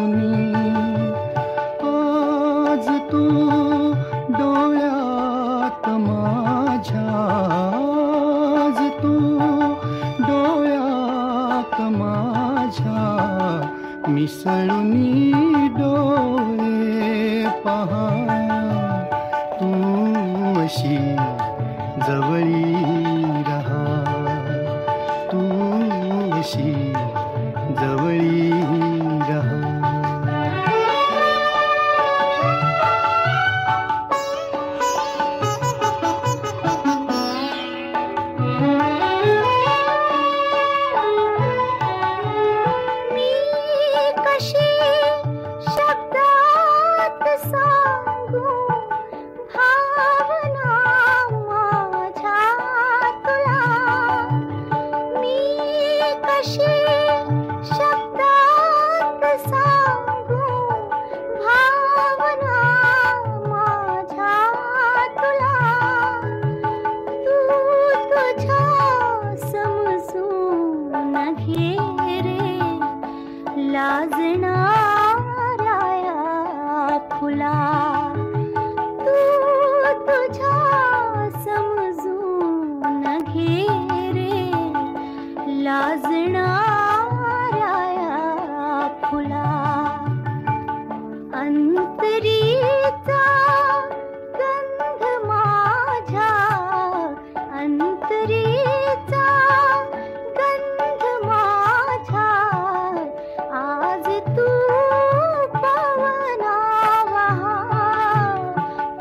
मिसळूनी आज तू डोळ्यात माझ्या, आज तू डोळ्यात माझ्या मिसळूनी डोळे पहा तू अशी जवळी रहा, तू अशी जवळी रहा. मी कशी शब्दात सांगू भावना माझ्या तुला, मी कशी शब्दात सांगू भावना माझ्या तुला. तू तुझ्या समजून घे रे लाजणाऱ्या फुला. तू तुझ्या समजून घे रे लाजणाऱ्या फुला. अंतरीचा गंध माझ्या, अंतरीचा गंध माझ्या आज तू पवना वहा,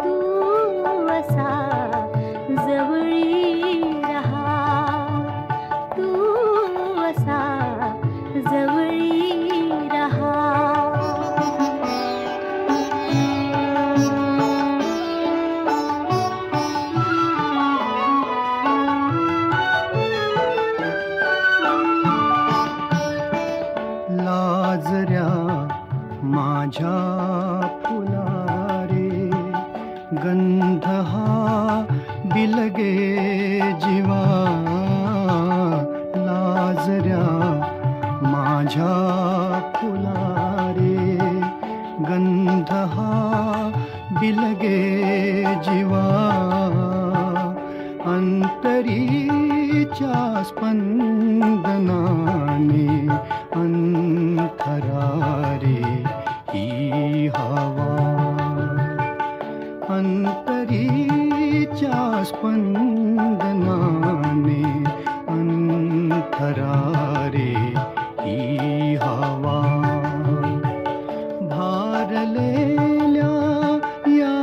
तू असा जवळी रहा, तू असा जवळी रहा. लाजऱ्या माझ्या फुला रे गंध हा बिलगे जीवा. लाजऱ्या माझ्या फुला रे गंध हा बिलगे जीवा. अंतरीच्या स्पंदनाने अंतरारे ही हवा, अंतरीच्या स्पंदनाने अंतरारे ही हवा. भारलेल्या या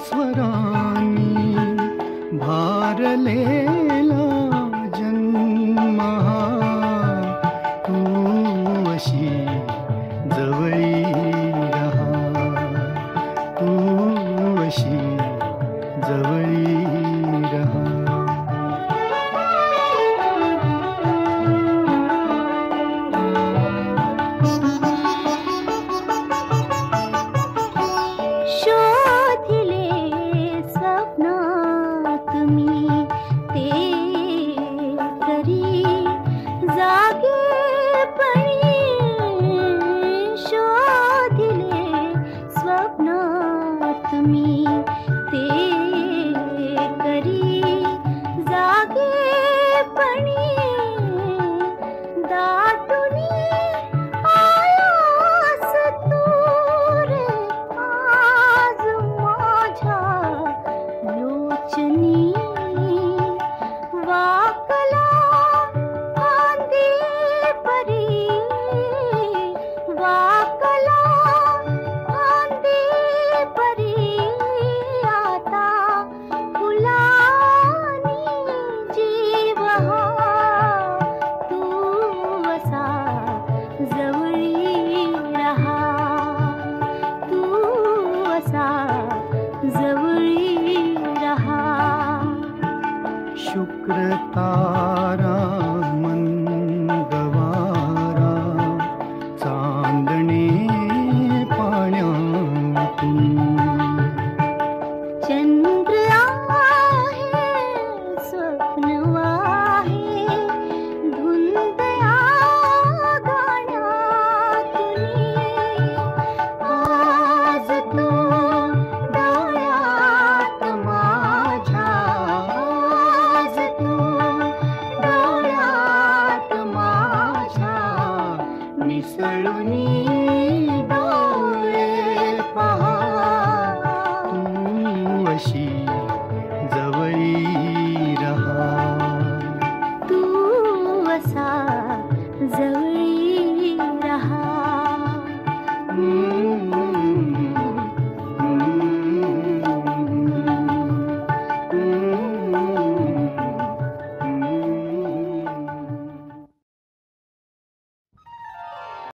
स्वरांनी भारलेला जन्म हा तू अशी